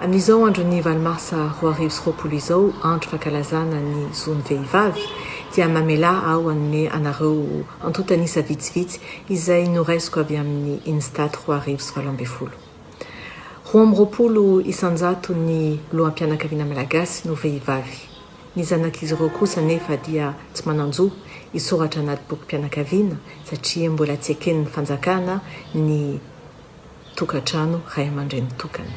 Amin'izao andro ny valomarsa 2020 izao andro fankalazana ny zony vehivavy dia mamela ao amin'ny anareo antotanisa vitsivitsy izay noraisiko avy amin'ny Instat 2020. 20 isanjato ny loham-pianakaviana malagasy no vehivavy. Ny zanak'izy ireo kosa nefa dia tsy mananjo isoratra anaty bokim-pianakaviana satria mbola tsy eken'ny fanjakana ny tokatrano ray aman-dreny tokana.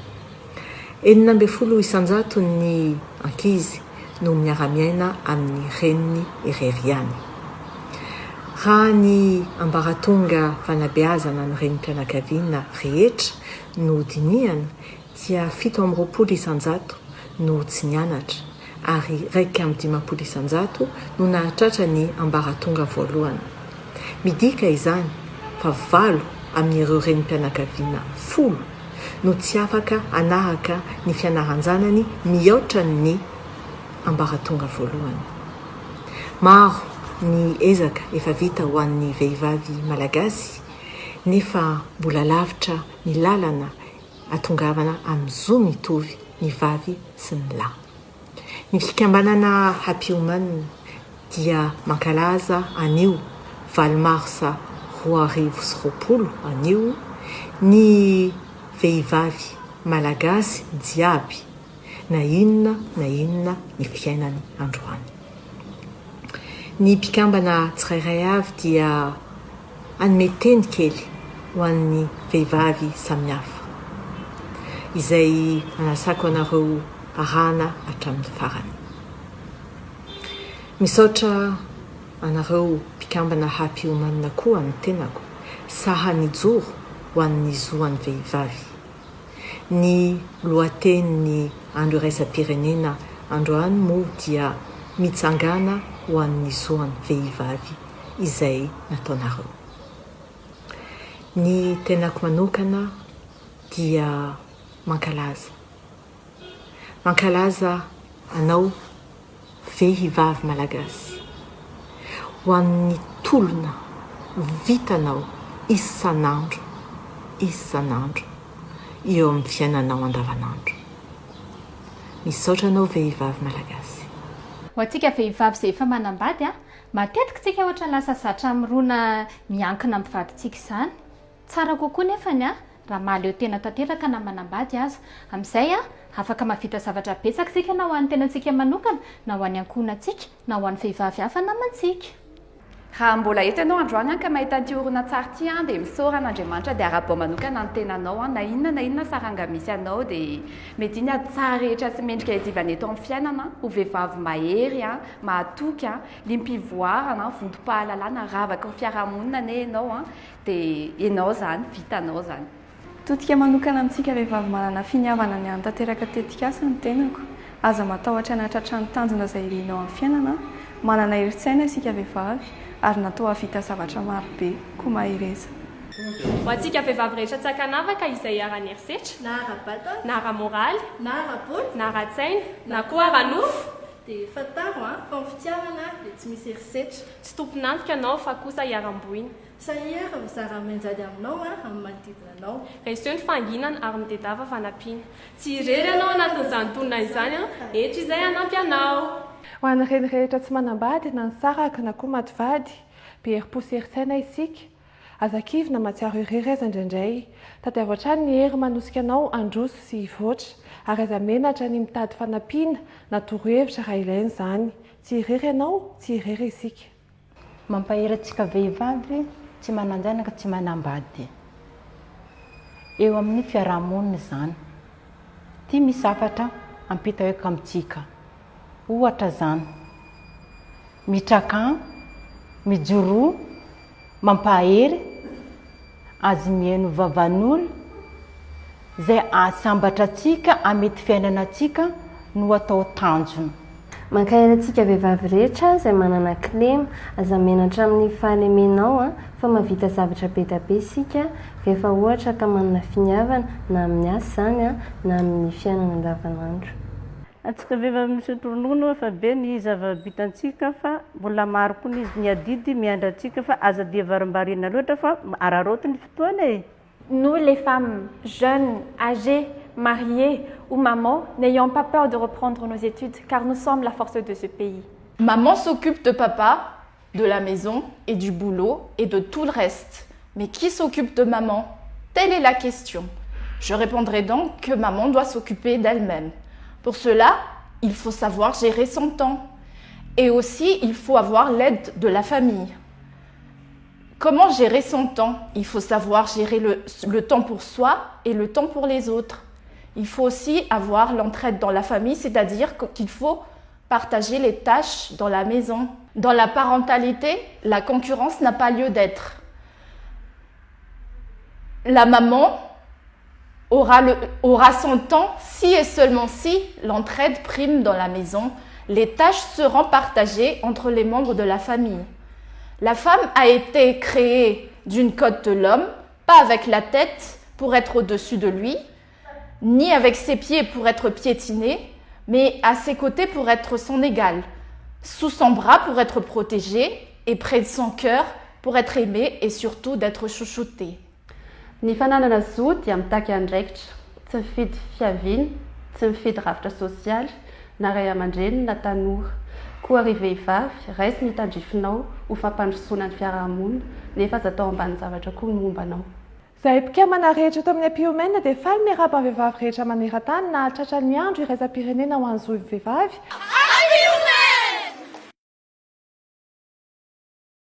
40 isanjato ny ankizy no miara-miaina amin'ny reniny ireriany. Raha ny ambaratonga fanabeazana ny renim-pianakaviana rehetra no diniana dia 20 isanjato no tsy nianatra ary 20 isanjato no nahatratra ny ambaratonga voalohany. Midika izany fa 8 amin'ireo renim-pianakaviana 10 no tsy afaka anaraka ny fianaran-janany mihoatra ny ambaratonga voalohany. Maro ny ezaka efa vita ho an'ny vehivavy malagasy nefa mbola lavitra ny lalana atongavana amin'izao mitovy ny vavy sy ny lahy. Ny fikambanana Happy Woman dia mankalaza anio valomarsa 2020 anio ny vehivavy malagasy jiaby na inona ny fiainany androany. Ny mpikambana tsirairay avy dia anome teny kely ho an'ny vehivavy samihafa izay anasako anareo arahana hatramin'ny farany. Misaotra anareo mpikambana Happy Woman koa ny tenako saha ny joro ho an'ny zoan'ny vehivavy. Ny lohatenin'ny andro iraisam-pirenena androany moa dia mitsangana ho an'ny zoan'ny vehivavy izay nataonareo. Ny tenako manokana dia mankalaza anao vehivavy malagasy ho an'ny tolona vitanao isanandro eo amin'ny fiainanao andavanandro. Misaotra anao vehivavy malagasy. Ho antsika vehivavy izay efa manambady matetika tsika ohatra lasa zatra mirona miankina amin'ny vadintsika izany. Tsara kokoa nefany raha mahaleo tena tanteraka na manambady aza. Amin'izay afaka mahavita zavatra betsaka tsika na ho an'ny tenantsika manokana na ho an'ny ankohonantsika na ho an'ny vehivavy hafa namantsika. Raha mbola eto ianao androany ka mahita an'ity orona tsara ity dia misaorana Andriamanitra dia arabao manokana ny tenanao na inona saranga misy anao dia mety iny tsara rehetra sy mendrika iadivana eto amin'ny fiainana ho vehivavy mahery mahatoky limpivoarana vontom-pahalalana ravaka ny fiarahamonina ane ianao dia ianao zany vitanao zany. Totika manokana amintsika vehivavy manana finiavana ny antanteraka tetika asa ny tenako aza matahotra anatratra ny tanjona izay irinao amin'ny fiainana manana herin-tsaina isika vehivavy ary natao havita zavatra marobe koa mahireza. Ho antsika vehivavy rehetra tsy ankanavaka izay ara-ny herisetra na ara-bata na ara-moraly na ara-polo na ara-tsaina na koa ara-nofo dia fataro fa ny fitiavana dia tsy misy herisetra. Tsy tomponantika anao fa kosa hiaram-boina. Sahira mizara menjady aminao amin'ny manodidina anao. Reseo ny fanginana ary midedava fanampiana. Tsy irery anao anatin'izany tonona izany eto izay hanampy anao. Ho an'ireny rehetra tsy manambady na ny saraka na koa mativady be herim-po herin-tsaina isika azakivy na matsiaro irery aza indraindray tadiavatra ny hery manosika anao androso sy hivoatra ary aza menatra ny mitady fanampiana na torohevitra raha ilaina izany. Tsy irery ianao, tsy irery isika. Mampahery antsika vehivavy tsy mananjanaka tsy manambady eo amin'ny fiarahamonina izany. Ty misafatra ampita eka amintsika ohatra zany mitraka mijoro mampahery azy mihaino vavan'olo zay asambatra atsika amety fiainana atsika no atao tanjona. Mankahery antsika vehivavy rehetra izay manana klema aza menatra amin'ny fahalemenao fa mahavita zavatra be da be isika rehefa ohatra ka manana finiavana na amin'ny asa zany na amin'ny fiainana andavanandro. Antsika vehivavy misy ronono efa be ny zava-bitantsika fa mbola maro koa ny izy miadidy miandra antsika fa aza dia varimbarina loatra fa ararotiny fotoana e. Nous les femmes jeunes, âgées, mariés ou maman, n'ayons pas peur de reprendre nos études car nous sommes la force de ce pays. Maman s'occupe de papa, de la maison et du boulot et de tout le reste. Mais qui s'occupe de maman? Telle est la question. Je répondrai donc que maman doit s'occuper d'elle-même. Pour cela, il faut savoir gérer son temps. Et aussi, il faut avoir l'aide de la famille. Comment gérer son temps? Il faut savoir gérer le temps pour soi et le temps pour les autres. Il faut aussi avoir l'entraide dans la famille, c'est-à-dire qu'il faut partager les tâches dans la maison. Dans la parentalité, la concurrence n'a pas lieu d'être. La maman aura son temps si et seulement si l'entraide prime dans la maison. Les tâches seront partagées entre les membres de la famille. La femme a été créée d'une côte de l'homme, pas avec la tête pour être au-dessus de lui, ni avec ses pieds pour être piétinée, mais à ses côtés pour être son égale, sous son bras pour être protégée et près de son cœur pour être aimée et surtout d'être chouchoutée. Ny fananana zo dia mitaky andraikitra, tsy mifidy fiaviana, tsy mifidy ravitra sosialy, na ray aman-dreny na tanora. Koa ry vehivavy, raisy ny tandrifinao ho fampandrosoana ny fiarahamonina, nefa aza atao ambany zavatra koa ny mombanao. Zahay mpikambana rehetra eto amin'ny ampiomena dia faly miaraba vehivavy rehetra maneran-tany na tratra ny andro iraisam-pirenena ho an'izao vehivavy.